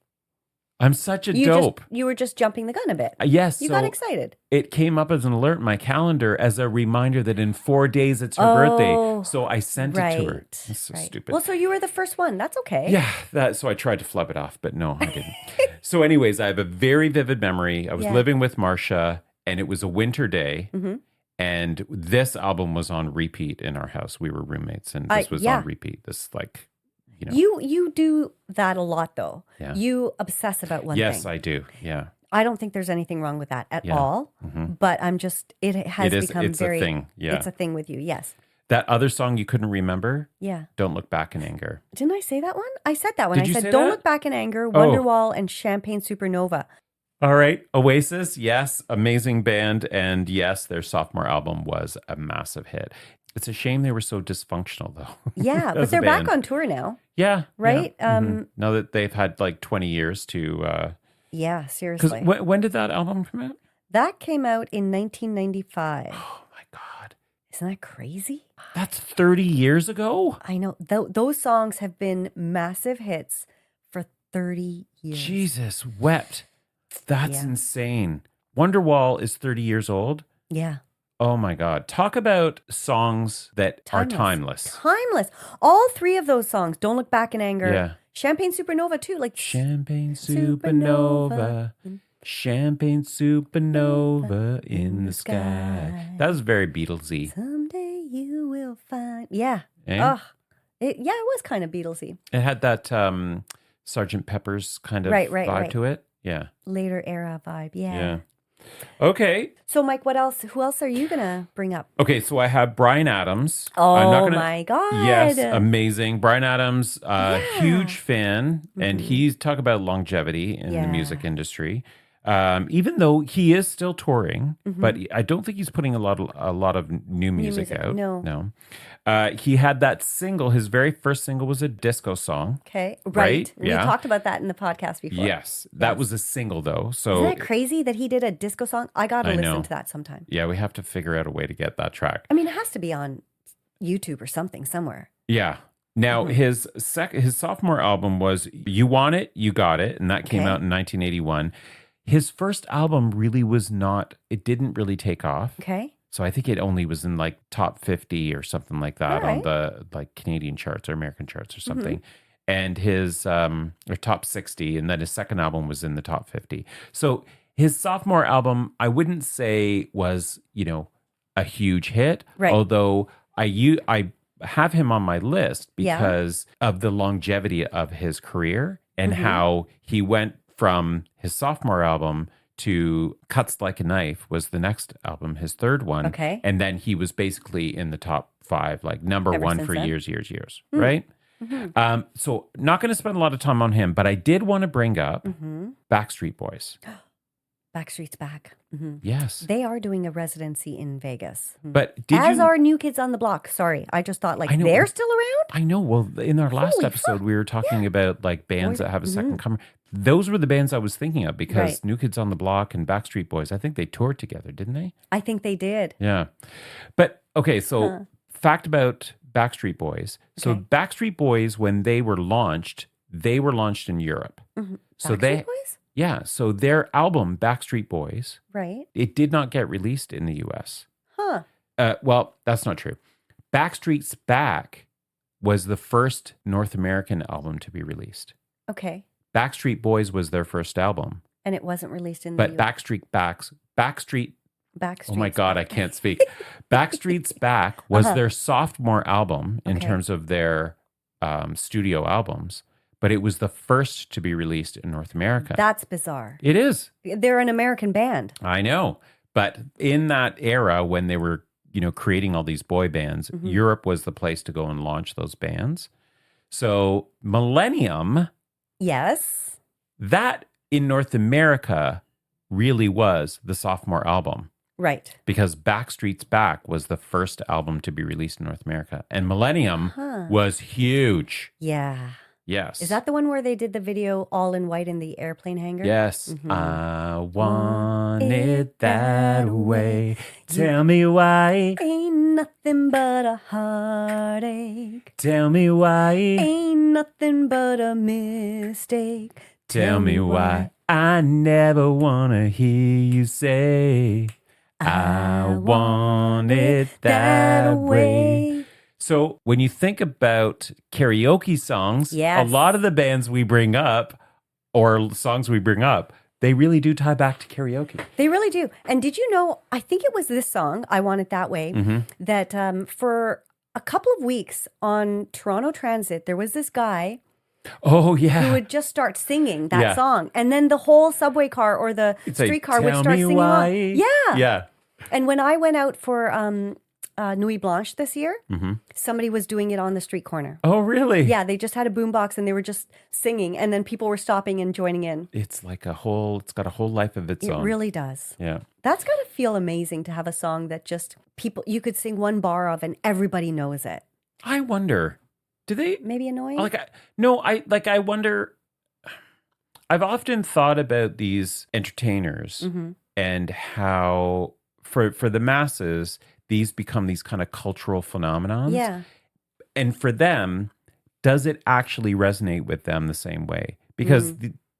I'm such a dope. You were just jumping the gun a bit. Yes. You got excited. It came up as an alert in my calendar as a reminder that in 4 days it's her birthday. So I sent it to her. It's so stupid. Well, so you were the first one. That's okay. Yeah. So I tried to flub it off, but no, I didn't. So anyways, I have a very vivid memory. I was living with Marcia and it was a winter day. And this album was on repeat in our house. We were roommates and this was on repeat. This you know. You do that a lot, though. Yeah. You obsess about one thing. Yes, I do. Yeah. I don't think there's anything wrong with that at all. But I'm just, it has become it's a thing. Yeah. It's a thing with you. Yes. That other song you couldn't remember? Yeah. Don't Look Back in Anger. Didn't I say that one? I said that one. Did I you said say Don't that? Look Back in Anger, Wonderwall, and Champagne Supernova. All right. Oasis, yes. Amazing band. And yes, their sophomore album was a massive hit. It's a shame they were so dysfunctional, though. Yeah, but they're back on tour now. Yeah. Right? Yeah. Now that they've had like 20 years to... yeah, seriously. Because when did that album come out? That came out in 1995. Oh, my God. Isn't that crazy? That's 30 years ago? I know. Those songs have been massive hits for 30 years. Jesus wept. That's insane. Wonderwall is 30 years old? Yeah. Oh my God. Talk about songs that are timeless. Timeless. All three of those songs, Don't Look Back in Anger. Yeah. Champagne Supernova too. Like Champagne Supernova. Champagne Supernova in the sky. That was very Beatlesy. Someday you will find. Yeah. Eh? Oh, it was kind of Beatlesy. It had that Sgt. Pepper's kind of vibe to it. Yeah. Later era vibe. Yeah. Okay. So, Mike, what else? Who else are you going to bring up? Okay, so I have Bryan Adams. Oh, my God. Yes, amazing. Bryan Adams, huge fan. And he's talk about longevity in the music industry. Even though he is still touring, but I don't think he's putting a lot of new music out. No. He had that single. His very first single was a disco song. Okay, right. We talked about that in the podcast before. Yes, that was a single though. So isn't that crazy that he did a disco song? I got to listen to that sometime. Yeah, we have to figure out a way to get that track. I mean, it has to be on YouTube or something somewhere. Yeah. Now, his sophomore album was You Want It, You Got It, and that came out in 1981. His first album really was not, it didn't really take off. Okay. So I think it only was in like top 50 or something like that on the like Canadian charts or American charts or something. And his, or top 60, and then his second album was in the top 50. So his sophomore album, I wouldn't say was, a huge hit. Right. Although I have him on my list because of the longevity of his career and how he went from his sophomore album to Cuts Like a Knife was the next album, his third one. Okay. And then he was basically in the top 5, like number one for years, right? So not going to spend a lot of time on him, but I did want to bring up Backstreet Boys. Backstreet's back. Yes. They are doing a residency in Vegas. But as are New Kids on the Block. Sorry, I just thought they're still around? I know. Well, in our last episode, we were talking about like bands that have a second comer. Those were the bands I was thinking of because New Kids on the Block and Backstreet Boys, I think they toured together, didn't they? I think they did. Yeah. But, okay, so fact about Backstreet Boys. So Backstreet Boys, when they were launched in Europe. So Backstreet Boys? Yeah. So their album, Backstreet Boys, it did not get released in the U.S. Well, that's not true. Backstreet's Back was the first North American album to be released. Okay. Backstreet Boys was their first album. And it wasn't released in the US. Backstreet. Oh my God, I can't speak. Backstreet's Back was their sophomore album in terms of their studio albums, but it was the first to be released in North America. That's bizarre. It is. They're an American band. I know. But in that era when they were, creating all these boy bands, Europe was the place to go and launch those bands. So Millennium... Yes. That in North America really was the sophomore album. Right. Because Backstreet's Back was the first album to be released in North America. And Millennium was huge. Yeah. Yes. Is that the one where they did the video all in white in the airplane hangar? Yes. I want it that way. Tell me why. Ain't nothing but a heartache. Tell me why. Ain't nothing but a mistake. Tell me why. I never want to hear you say, I want it that way. So when you think about karaoke songs, a lot of the bands we bring up or songs we bring up, they really do tie back to karaoke. They really do. And did you know, I think it was this song, I Want It That Way, that for a couple of weeks on Toronto Transit, there was this guy who would just start singing that song. And then the whole subway car or the streetcar would start singing along. Yeah. And when I went out for Nuit Blanche this year, somebody was doing it on the street corner. Oh, really? Yeah, they just had a boombox and they were just singing, and then people were stopping and joining in. It's like it's got a whole life of its own. It really does. Yeah. That's got to feel amazing to have a song that just you could sing one bar of and everybody knows it. I wonder, do they? Maybe annoying? I wonder, I've often thought about these entertainers and how for the masses, these become these kind of cultural phenomenons. Yeah. And for them, does it actually resonate with them the same way? Because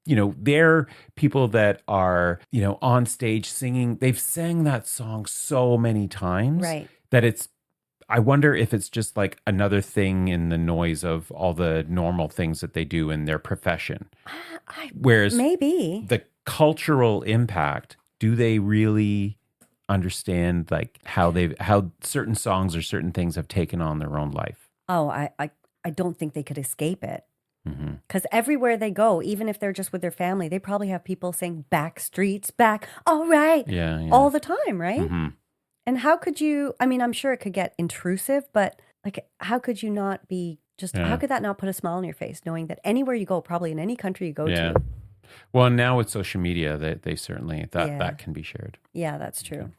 they're people that are, on stage singing. They've sang that song so many times Right. that I wonder if it's just like another thing in the noise of all the normal things that they do in their profession. Whereas maybe the cultural impact, do they really understand like how certain songs or certain things have taken on their own life? Oh, I don't think they could escape it. Because everywhere they go, even if they're just with their family, they probably have people saying back streets, back, all right, all the time, right? Mm-hmm. And how could you, I mean, I'm sure it could get intrusive, but like, how could you not be how could that not put a smile on your face, knowing that anywhere you go, probably in any country you go to? Well, now with social media, they certainly, that can be shared. Yeah, that's true.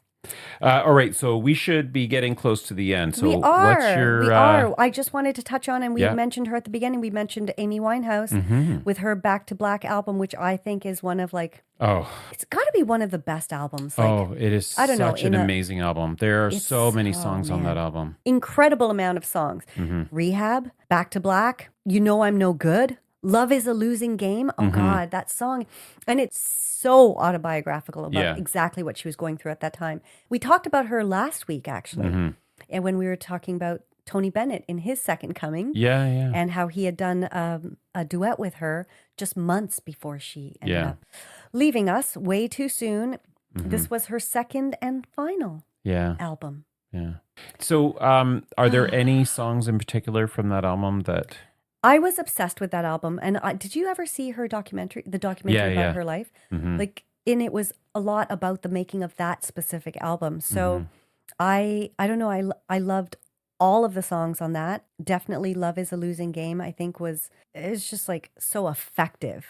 All right, so we should be getting close to the end. So we are. What's your, we are. I just wanted to touch on, and we mentioned her at the beginning. We mentioned Amy Winehouse with her Back to Black album, which I think is one of like, it's got to be one of the best albums. Like, it is such an amazing album. There are so many songs on that album. Incredible amount of songs. Rehab, Back to Black, You Know I'm No Good, Love is a Losing Game. Oh God, that song. And it's so autobiographical about exactly what she was going through at that time. We talked about her last week, actually. And when we were talking about Tony Bennett in his Second Coming. And how he had done a duet with her just months before she ended up leaving us way too soon. This was her second and final album. So are there any songs in particular from that album that... I was obsessed with that album. And did you ever see her documentary, about her life? Like, and it was a lot about the making of that specific album. So I don't know. I loved all of the songs on that. Definitely Love is a Losing Game, I think it's just like so effective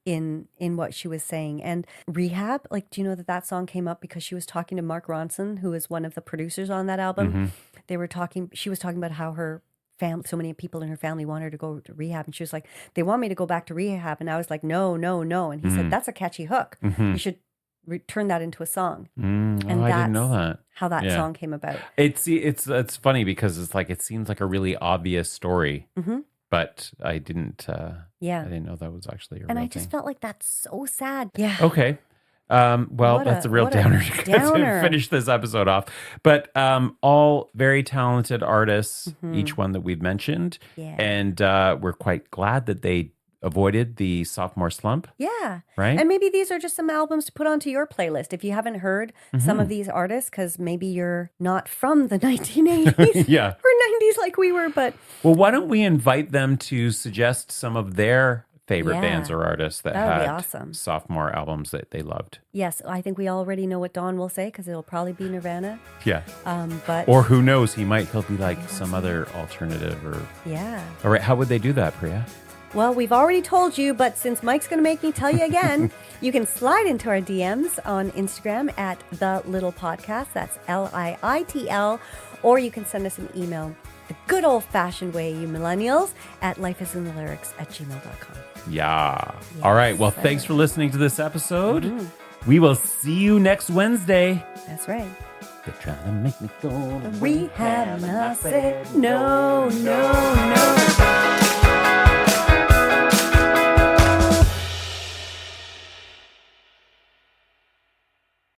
in what she was saying. And Rehab, like, do you know that song came up because she was talking to Mark Ronson, who is one of the producers on that album. She was talking about how her so many people in her family want her to go to rehab, and she was like, they want me to go back to rehab, and I was like, no. And he said, that's a catchy hook. You should turn that into a song. And I didn't know that. How that song came about. It's funny because it's like, it seems like a really obvious story, but I didn't know that was actually a real I just thing. felt like that's so sad. Yeah. Okay. That's a real downer to finish this episode off. But all very talented artists, each one that we've mentioned. Yeah. And we're quite glad that they avoided the sophomore slump. Yeah. Right? And maybe these are just some albums to put onto your playlist if you haven't heard some of these artists, because maybe you're not from the 1980s or 90s like we were. But well, why don't we invite them to suggest some of their favorite bands or artists that had sophomore albums that they loved. Yes, I think we already know what Don will say because it'll probably be Nirvana. Yeah. But or who knows, he'll be like some other alternative or... Yeah. All right, how would they do that, Priya? Well, we've already told you, but since Mike's going to make me tell you again, you can slide into our DMs on Instagram at The LIITL Podcast. That's LIITL. Or you can send us an email the good old-fashioned way, you millennials, at lifeisinthelyrics@gmail.com. Yeah. All right. Well, thanks for listening to this episode. We will see you next Wednesday. That's right. They're trying to make me go to rehab, and I said, no.